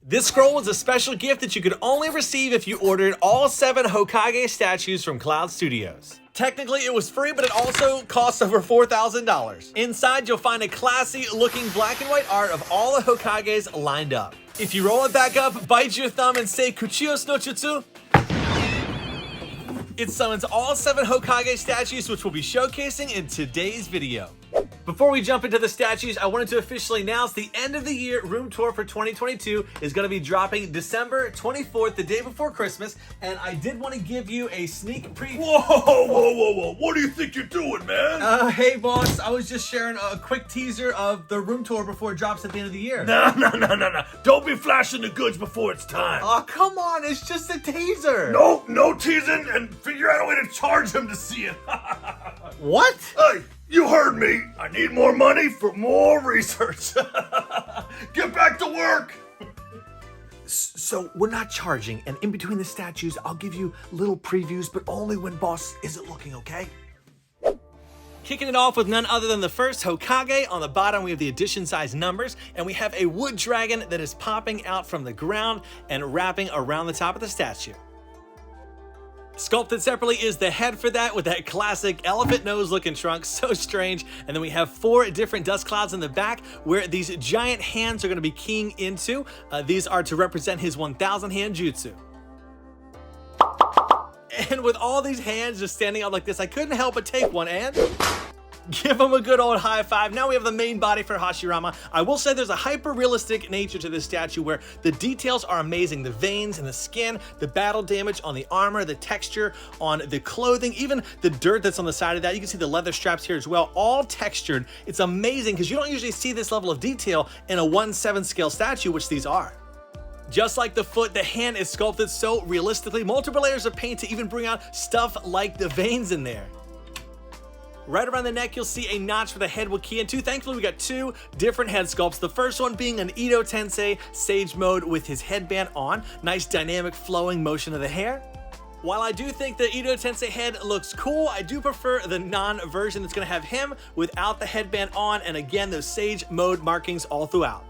This scroll was a special gift that you could only receive if you ordered all 7 Hokage statues from Cloud Studios. Technically, it was free, but it also costs over $4,000. Inside, you'll find a classy-looking black and white art of all the Hokages lined up. If you roll it back up, bite your thumb, and say Kuchiyos no Jutsu, it summons all 7 Hokage statues, which we'll be showcasing in today's video. Before we jump into the statues, I wanted to officially announce the end of the year room tour for 2022 is going to be dropping December 24th, the day before Christmas, and I did want to give you a sneak preview. Whoa, what do you think you're doing, man? Hey boss, I was just sharing a quick teaser of the room tour before it drops at the end of the year. No. Don't be flashing the goods before it's time. Oh, come on, it's just a teaser. No teasing, and figure out a way to charge him to see it. What? Hey, you heard me. I need more money for more research. Get back to work. So we're not charging, and in between the statues, I'll give you little previews, but only when boss isn't looking, okay? Kicking it off with none other than the first Hokage. On the bottom, we have the edition size numbers, and we have a wood dragon that is popping out from the ground and wrapping around the top of the statue. Sculpted separately is the head for that, with that classic elephant nose looking trunk, so strange. And then we have 4 different dust clouds in the back where these giant hands are going to be keying into. These are to represent his 1,000 hand jutsu. And with all these hands just standing out like this, I couldn't help but take one and give him a good old high five. Now we have the main body for Hashirama. I will say there's a hyper-realistic nature to this statue where the details are amazing. The veins and the skin, the battle damage on the armor, the texture on the clothing, even the dirt that's on the side of that. You can see the leather straps here as well, all textured. It's amazing because you don't usually see this level of detail in a 1/7 scale statue, which these are. Just like the foot, the hand is sculpted so realistically. Multiple layers of paint to even bring out stuff like the veins in there. Right around the neck, you'll see a notch for the head will key into. Thankfully, we got 2 different head sculpts. The first one being an Edo Tensei Sage mode with his headband on. Nice dynamic flowing motion of the hair. While I do think the Edo Tensei head looks cool, I do prefer the non-version that's gonna have him without the headband on, and again, those Sage mode markings all throughout.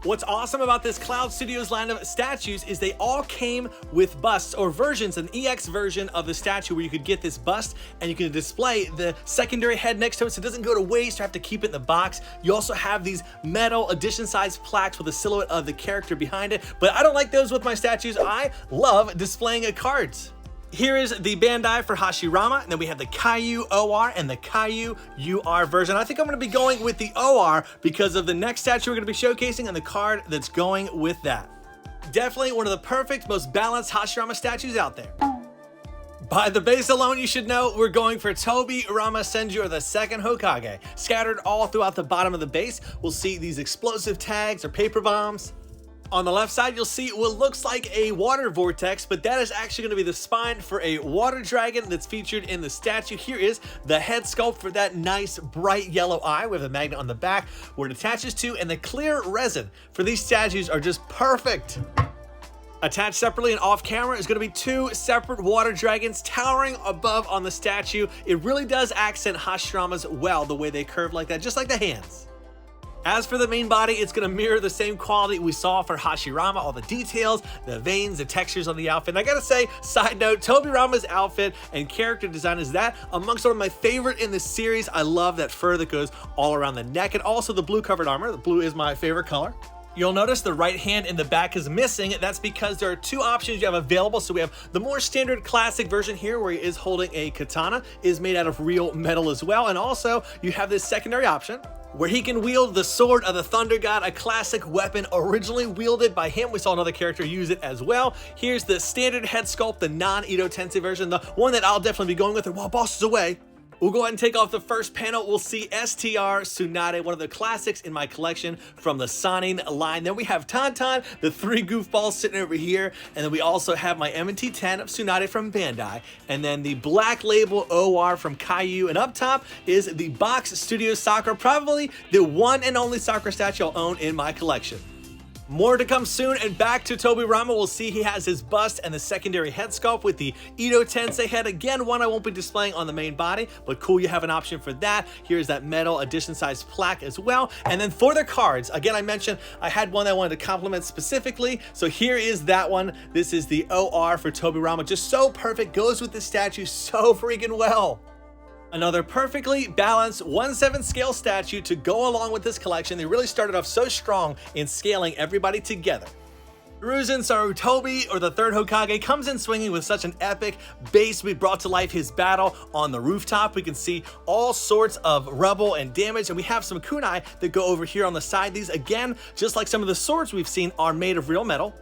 What's awesome about this Cloud Studios line of statues is they all came with busts or versions, an EX version of the statue where you could get this bust and you can display the secondary head next to it so it doesn't go to waste or have to keep it in the box. You also have these metal edition size plaques with a silhouette of the character behind it, but I don't like those with my statues. I love displaying cards. Here is the Bandai for Hashirama, and then we have the Kaiyu OR and the Kaiyu UR version. I think I'm going to be going with the OR because of the next statue we're going to be showcasing and the card that's going with that. Definitely one of the perfect, most balanced Hashirama statues out there. By the base alone, you should know we're going for Tobirama Senju, or the second Hokage. Scattered all throughout the bottom of the base, we'll see these explosive tags or paper bombs. On the left side, you'll see what looks like a water vortex, but that is actually going to be the spine for a water dragon that's featured in the statue. Here is the head sculpt for that nice bright yellow eye with a magnet on the back where it attaches to, and the clear resin for these statues are just perfect. Attached separately and off camera is going to be 2 separate water dragons towering above on the statue. It really does accent Hashirama's well, the way they curve like that, just like the hands. As for the main body, it's going to mirror the same quality we saw for Hashirama, all the details, the veins, the textures on the outfit. And I gotta say, side note, Tobirama's outfit and character design is that amongst one of my favorite in this series. I love that fur that goes all around the neck, and also the blue covered armor. The blue is my favorite color. You'll notice the right hand in the back is missing. That's because there are 2 options you have available. So we have the more standard classic version here where he is holding a katana, is made out of real metal as well. And also you have this secondary option where he can wield the Sword of the Thunder God, a classic weapon originally wielded by him. We saw another character use it as well. Here's the standard head sculpt, the non-Edo Tensei version, the one that I'll definitely be going with. And while boss is away, we'll go ahead and take off the first panel. We'll see STR Tsunade, one of the classics in my collection from the Sanin line. Then we have Tauntaun, the 3 goofballs sitting over here. And then we also have my M&T 10 of Tsunade from Bandai. And then the Black Label OR from Kaiyu. And up top is the Box Studios Sakura, probably the one and only Sakura statue I'll own in my collection. More to come soon, and back to Tobirama, we'll see he has his bust and the secondary head sculpt with the Edo Tensei head. Again, one I won't be displaying on the main body, but cool, you have an option for that. Here's that metal edition size plaque as well. And then for the cards, again, I mentioned I had one that I wanted to compliment specifically, so here is that one. This is the OR for Tobirama, just so perfect, goes with the statue so freaking well. Another perfectly balanced 1/7 scale statue to go along with this collection. They really started off so strong in scaling everybody together. Hiruzen Sarutobi, or the third Hokage, comes in swinging with such an epic base. We brought to life his battle on the rooftop. We can see all sorts of rubble and damage, and we have some kunai that go over here on the side. These, again, just like some of the swords we've seen, are made of real metal.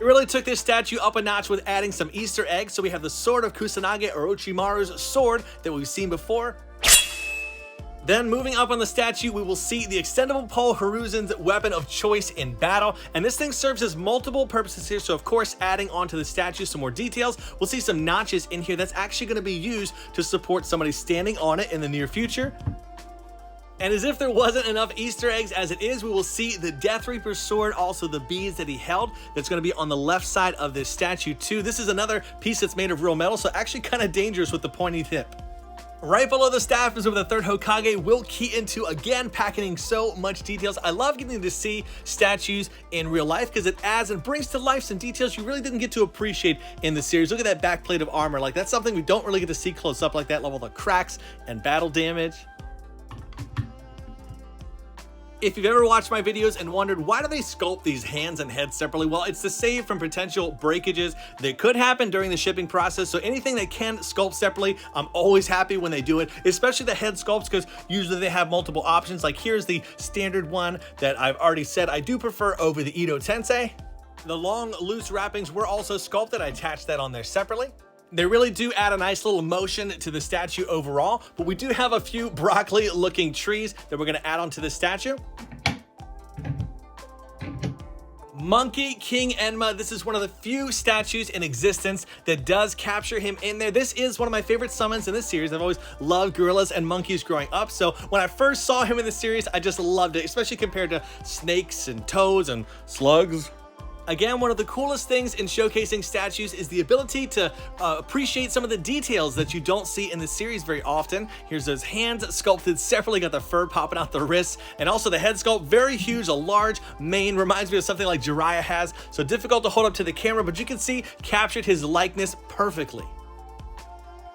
It really took this statue up a notch with adding some Easter eggs. So we have the sword of Tsunade, or Orochimaru's sword that we've seen before. Then moving up on the statue, we will see the extendable pole, Hiruzen's weapon of choice in battle. And this thing serves as multiple purposes here. So of course, adding onto the statue some more details. We'll see some notches in here that's actually going to be used to support somebody standing on it in the near future. And as if there wasn't enough Easter eggs as it is, we will see the Death Reaper's sword, also the beads that he held, that's going to be on the left side of this statue too. This is another piece that's made of real metal, so actually kind of dangerous with the pointy tip. Right below the staff is where the third Hokage will key into, again, packing so much details. I love getting to see statues in real life because it adds and brings to life some details you really didn't get to appreciate in the series. Look at that back plate of armor. Like, that's something we don't really get to see close up like that level of cracks and battle damage. If you've ever watched my videos and wondered why do they sculpt these hands and heads separately, well, it's to save from potential breakages that could happen during the shipping process. So anything that can sculpt separately, I'm always happy when they do it, especially the head sculpts, because usually they have multiple options. Like here's the standard one that I've already said I do prefer over the Edo Tensei. The long loose wrappings were also sculpted. I attached that on there separately. They really do add a nice little motion to the statue overall, but we do have a few broccoli looking trees that we're going to add onto the statue. Monkey King Enma, this is one of the few statues in existence that does capture him in there. This is one of my favorite summons in this series. I've always loved gorillas and monkeys growing up, so when I first saw him in the series, I just loved it, especially compared to snakes and toads and slugs. Again, one of the coolest things in showcasing statues is the ability to appreciate some of the details that you don't see in the series very often. Here's those hands sculpted separately, got the fur popping out the wrists, and also the head sculpt, very huge, a large mane, reminds me of something like Jiraiya has, so difficult to hold up to the camera, but you can see captured his likeness perfectly.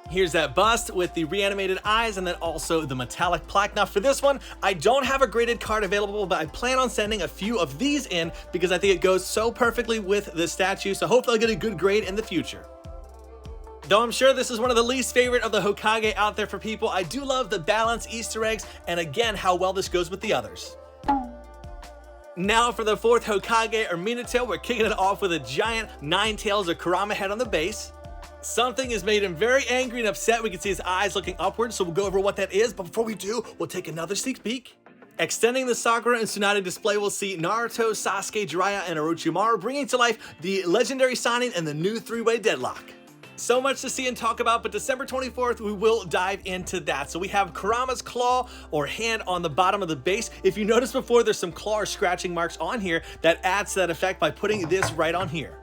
Here's that bust with the reanimated eyes and then also the metallic plaque. Now for this one, I don't have a graded card available, but I plan on sending a few of these in because I think it goes so perfectly with the statue, so hopefully I'll get a good grade in the future. Though I'm sure this is one of the least favorite of the Hokage out there for people, I do love the balanced Easter eggs and again how well this goes with the others. Now for the fourth Hokage, or Minato, we're kicking it off with a giant 9 tails or Kurama head on the base. Something has made him very angry and upset. We can see his eyes looking upwards, so we'll go over what that is. But before we do, we'll take another sneak peek. Extending the Sakura and Tsunade display, we'll see Naruto, Sasuke, Jiraiya, and Orochimaru bringing to life the legendary signing and the new 3-way deadlock. So much to see and talk about, but December 24th, we will dive into that. So we have Kurama's claw or hand on the bottom of the base. If you noticed before, there's some claw or scratching marks on here that adds to that effect by putting this right on here.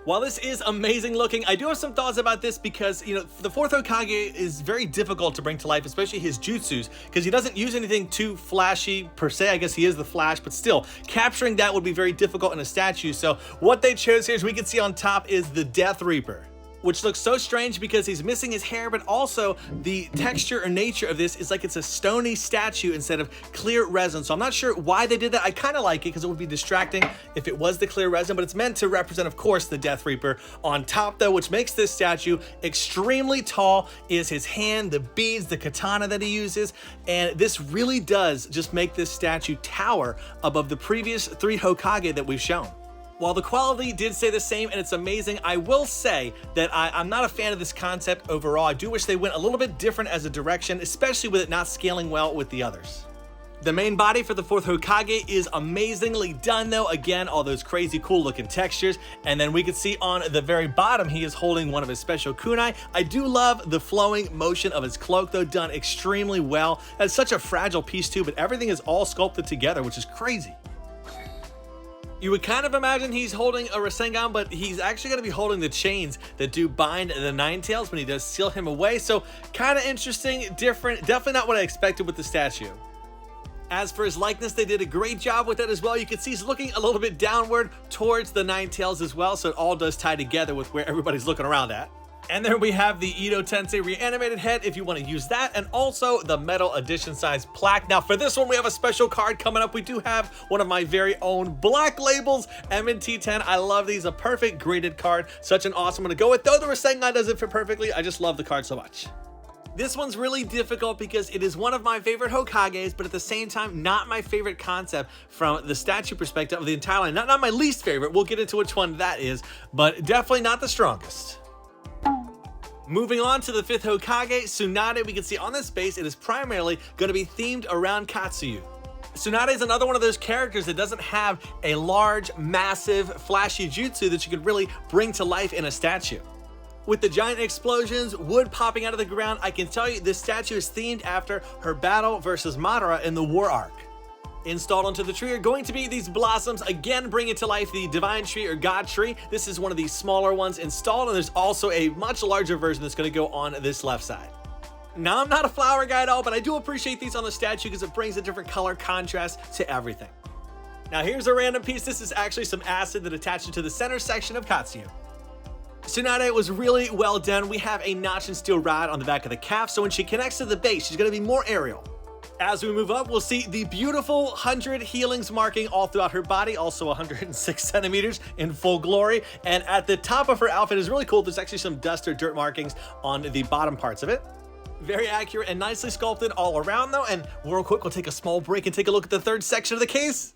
While this is amazing looking, I do have some thoughts about this because, you know, the fourth Hokage is very difficult to bring to life, especially his jutsus, because he doesn't use anything too flashy per se. I guess he is the Flash, but still, capturing that would be very difficult in a statue. So what they chose here, as we can see on top, is the Death Reaper, which looks so strange because he's missing his hair, but also the texture or nature of this is like it's a stony statue instead of clear resin. So I'm not sure why they did that. I kind of like it because it would be distracting if it was the clear resin, but it's meant to represent, of course, the Death Reaper. On top though, which makes this statue extremely tall, is his hand, the beads, the katana that he uses, and this really does just make this statue tower above the previous 3 Hokage that we've shown. While the quality did stay the same and it's amazing, I will say that I'm not a fan of this concept overall. I do wish they went a little bit different as a direction, especially with it not scaling well with the others. The main body for the fourth Hokage is amazingly done though. Again, all those crazy cool looking textures. And then we can see on the very bottom, he is holding one of his special kunai. I do love the flowing motion of his cloak though, done extremely well. That's such a fragile piece too, but everything is all sculpted together, which is crazy. You would kind of imagine he's holding a Rasengan, but he's actually going to be holding the chains that do bind the Nine Tails when he does seal him away. So kind of interesting, different, definitely not what I expected with the statue. As for his likeness, they did a great job with it as well. You can see he's looking a little bit downward towards the Nine Tails as well, so it all does tie together with where everybody's looking around at. And there we have the Ito Tensei reanimated head if you want to use that, and also the metal edition size plaque. Now for this one, we have a special card coming up. We do have one of my very own Black Labels M&T10. I love these, a perfect graded card. Such an awesome one to go with. Though the Rasengan doesn't fit perfectly, I just love the card so much. This one's really difficult because it is one of my favorite Hokages, but at the same time, not my favorite concept from the statue perspective of the entire line. Not my least favorite. We'll get into which one that is, but definitely not the strongest. Moving on to the 5th Hokage, Tsunade, we can see on this base, it is primarily going to be themed around Katsuyu. Tsunade is another one of those characters that doesn't have a large, massive, flashy jutsu that you could really bring to life in a statue. With the giant explosions, wood popping out of the ground, I can tell you this statue is themed after her battle versus Madara in the War Arc. Installed onto the tree are going to be these blossoms, again bringing to life the divine tree or god tree. This is one of these smaller ones installed, and there's also a much larger version that's going to go on this left side. Now I'm not a flower guy at all, but I do appreciate these on the statue because it brings a different color contrast to everything. Now here's a random piece. This is actually some acid that attaches to the center section of Katsuyu. Tsunade was really well done. We have a notch and steel rod on the back of the calf, so when she connects to the base, she's going to be more aerial. As we move up, we'll see the beautiful 100 healings marking all throughout her body, also 106 centimeters in full glory. And at the top of her outfit is really cool. There's actually some dust or dirt markings on the bottom parts of it. Very accurate and nicely sculpted all around though. And real quick, we'll take a small break and take a look at the third section of the case.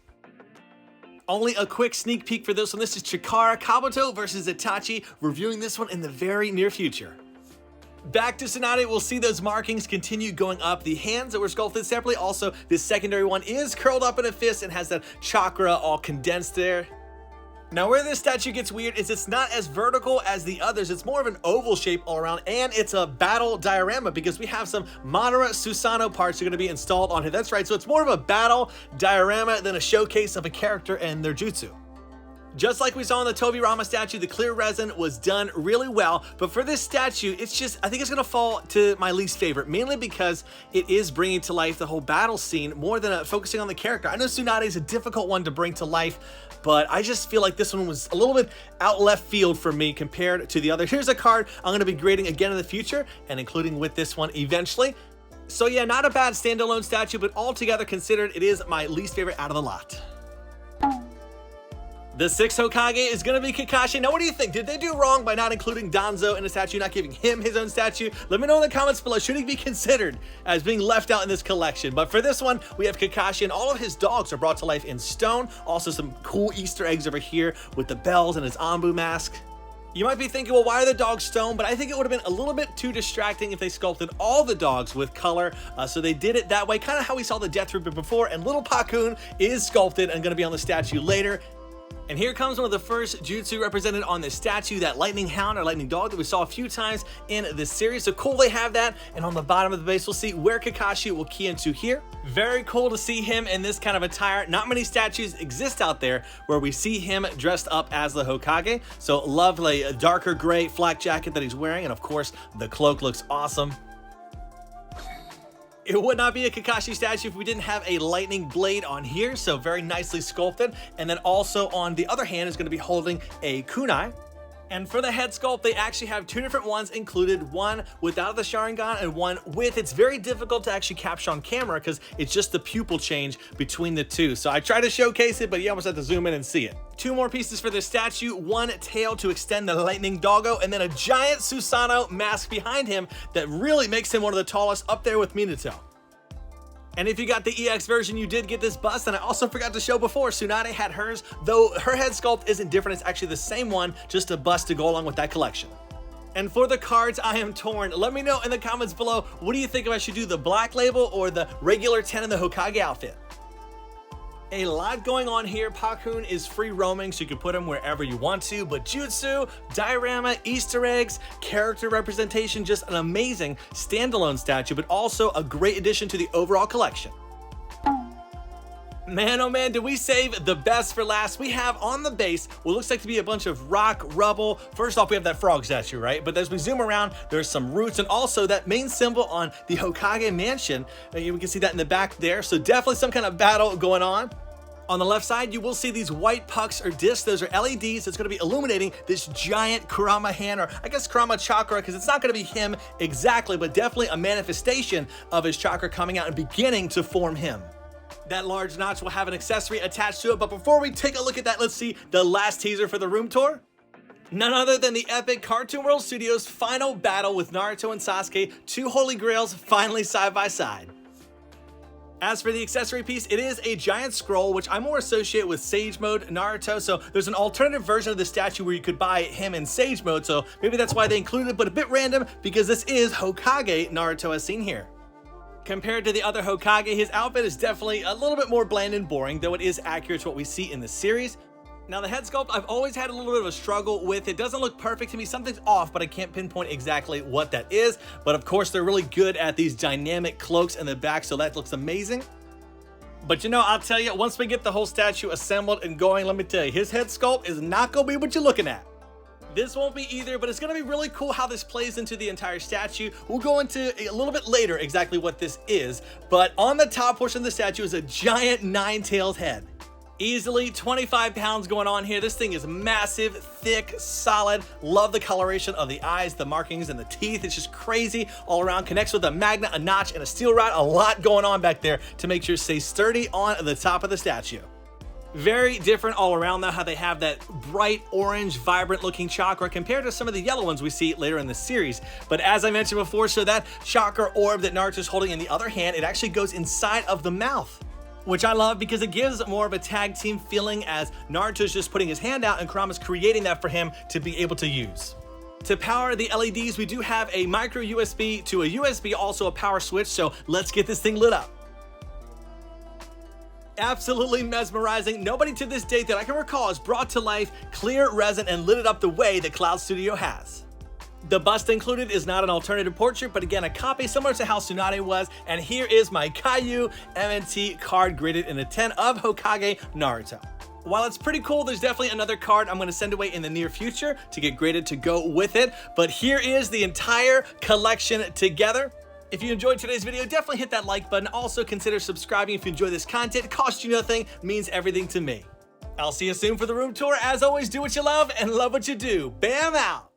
Only a quick sneak peek for this one. This is Chikara Kabuto versus Itachi, reviewing this one in the very near future. Back to Tsunade, we'll see those markings continue going up. The hands that were sculpted separately, also this secondary one is curled up in a fist and has that chakra all condensed there. Now where this statue gets weird is it's not as vertical as the others. It's more of an oval shape all around, and it's a battle diorama because we have some Madara Susanoo parts that are going to be installed on it. That's right, so it's more of a battle diorama than a showcase of a character and their jutsu. Just like we saw in the Tobirama statue, the clear resin was done really well, but for this statue, it's just, I think it's gonna fall to my least favorite, mainly because it is bringing to life the whole battle scene more than focusing on the character. I know Tsunade is a difficult one to bring to life, but I just feel like this one was a little bit out left field for me compared to the other. Here's a card I'm gonna be grading again in the future, and including with this one eventually. So yeah, not a bad standalone statue, but altogether considered, it is my least favorite out of the lot. The 6th Hokage is going to be Kakashi. Now, what do you think? Did they do wrong by not including Danzo in a statue, not giving him his own statue? Let me know in the comments below. Should he be considered as being left out in this collection? But for this one, we have Kakashi, and all of his dogs are brought to life in stone. Also, some cool Easter eggs over here with the bells and his Anbu mask. You might be thinking, well, why are the dogs stone? But I think it would have been a little bit too distracting if they sculpted all the dogs with color. So they did it that way, kind of how we saw the Death Ribbon before. And little Pakun is sculpted and going to be on the statue later. And here comes one of the first jutsu represented on this statue, that lightning hound or lightning dog that we saw a few times in this series. So cool they have that. And on the bottom of the base, we'll see where Kakashi will key into here. Very cool to see him in this kind of attire. Not many statues exist out there where we see him dressed up as the Hokage. So lovely darker gray flak jacket that he's wearing. And of course, the cloak looks awesome. It would not be a Kakashi statue if we didn't have a lightning blade on here, so very nicely sculpted. And then also on the other hand is going to be holding a kunai. And for the head sculpt, they actually have two different ones included, one without the Sharingan and one with. It's very difficult to actually capture on camera because it's just the pupil change between the two. So I try to showcase it, but you almost have to zoom in and see it. Two more pieces for this statue, one tail to extend the lightning doggo, and then a giant Susanoo mask behind him that really makes him one of the tallest, up there with Minato. And if you got the EX version, you did get this bust, and I also forgot to show before, Tsunade had hers, though her head sculpt isn't different, it's actually the same one, just a bust to go along with that collection. And for the cards, I am torn. Let me know in the comments below, what do you think if I should do the Black Label or the regular 10 in the Hokage outfit? A lot going on here. Pakun is free roaming, so you can put him wherever you want to, but jutsu, diorama, Easter eggs, character representation, just an amazing standalone statue, but also a great addition to the overall collection. Man, oh man, did we save the best for last. We have on the base what looks like to be a bunch of rock rubble. First off, we have that frog statue, right? But as we zoom around, there's some roots and also that main symbol on the Hokage mansion. We can see that in the back there. So definitely some kind of battle going on. On the left side, you will see these white pucks or discs. Those are LEDs that's going to be illuminating this giant Kurama hand, or I guess Kurama chakra, because it's not going to be him exactly, but definitely a manifestation of his chakra coming out and beginning to form him. That large notch will have an accessory attached to it, but before we take a look at that, let's see the last teaser for the room tour. None other than the epic Cartoon World Studios final battle with Naruto and Sasuke, two holy grails finally side by side. As for the accessory piece, it is a giant scroll, which I more associate with Sage Mode Naruto, so there's an alternative version of the statue where you could buy him in Sage Mode, so maybe that's why they included it, but a bit random because this is Hokage Naruto as seen here. Compared to the other Hokage, his outfit is definitely a little bit more bland and boring, though it is accurate to what we see in the series. Now the head sculpt, I've always had a little bit of a struggle with. It doesn't look perfect to me. Something's off, but I can't pinpoint exactly what that is. But of course, they're really good at these dynamic cloaks in the back, so that looks amazing. But you know, I'll tell you, once we get the whole statue assembled and going, let me tell you, his head sculpt is not gonna be what you're looking at. This won't be either, but it's gonna be really cool how this plays into the entire statue. We'll go into a little bit later exactly what this is, but on the top portion of the statue is a giant nine-tailed head. Easily 25 pounds going on here. This thing is massive, thick, solid. Love the coloration of the eyes, the markings, and the teeth. It's just crazy all around. Connects with a magnet, a notch, and a steel rod. A lot going on back there to make sure it stays sturdy on the top of the statue. Very different all around though, how they have that bright orange, vibrant looking chakra compared to some of the yellow ones we see later in the series. But as I mentioned before, so that chakra orb that Naruto's holding in the other hand, it actually goes inside of the mouth, which I love because it gives more of a tag team feeling as Naruto's just putting his hand out and Kurama's creating that for him to be able to use. To power the LEDs, we do have a micro USB to a USB, also a power switch, so let's get this thing lit up. Absolutely mesmerizing. Nobody to this date that I can recall has brought to life clear resin and lit it up the way that Cloud Studio has. The bust included is not an alternative portrait, but again, a copy similar to how Tsunade was, and here is my Caillou MNT card graded in a 10 of Hokage Naruto. While it's pretty cool, there's definitely another card I'm going to send away in the near future to get graded to go with it, but here is the entire collection together. If you enjoyed today's video, definitely hit that like button. Also consider subscribing if you enjoy this content. It costs you nothing, means everything to me. I'll see you soon for the room tour. As always, do what you love and love what you do. Bam out!